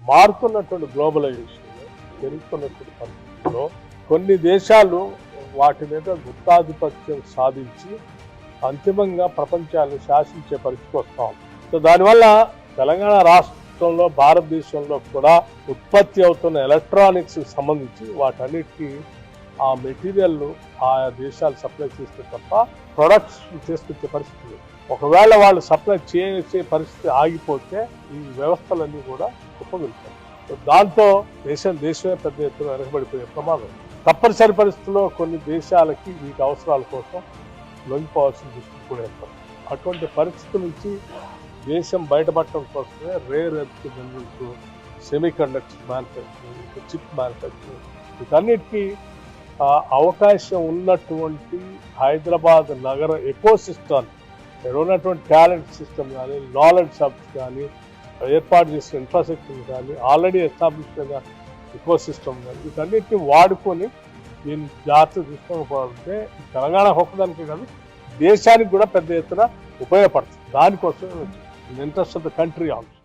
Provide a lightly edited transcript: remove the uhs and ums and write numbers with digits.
మారుతున్నటువంటి globalisation పెరుగుతున్నటువంటి పరిస్థితుల్లో కొన్ని దేశాలు వాటి మీద గుత్తాధిపత్యం సాధించి అంతిమంగా ప్రపంచాన్ని శాసించే పరిస్థితి వస్తాం. సో దానివల్ల తెలంగాణ రాష్ట్రంలో భారతదేశంలో కూడా ఉత్పత్తి అవుతున్న ఎలక్ట్రానిక్స్ సంబంధించి వాటన్నిటికీ ఆ మెటీరియల్ ఆయా దేశాలు సప్లై చేస్తే తప్ప ప్రొడక్ట్స్ తీసుకొచ్చే పరిస్థితి. ఒకవేళ వాళ్ళు సప్లై చేసే పరిస్థితి ఆగిపోతే ఈ వ్యవస్థలన్నీ కూడా కుప్పగలుగుతాయి. దాంతో దేశమే పెద్ద ఎత్తున వెనకబడిపోయే ప్రమాదం. తప్పనిసరి పరిస్థితుల్లో కొన్ని దేశాలకి వీటి అవసరాల కోసం లొంగిపోవాల్సిన దుస్థితి కూడా ఏర్పడుతుంది. అటువంటి పరిస్థితి నుంచి దేశం బయటపడటం కోసమే rare earth minerals, semi conductor manufacturing, chip manufacturing వీటన్నిటికీ అవకాశం ఉన్నటువంటి హైదరాబాద్ నగర ఎకోసిస్టమ్, ఇక్కడ ఉన్నటువంటి టాలెంట్ సిస్టమ్ కానీ, నాలెడ్జ్ హబ్స్ కానీ, ఏర్పాటు చేసిన ఇన్ఫ్రాస్ట్రక్చర్ కానీ, ఆల్రెడీ ఎస్టాబ్లిష్ అయిన ఎకోసిస్టమ్ కానీ వీటన్నిటిని వాడుకొని దీన్ని జాగ్రత్త తీసుకోకపోతే తెలంగాణ ఒక్కదానికి కాదు దేశానికి కూడా పెద్ద ఎత్తున ఉపయోగపడుతుంది. దానికోసం interest of the country also.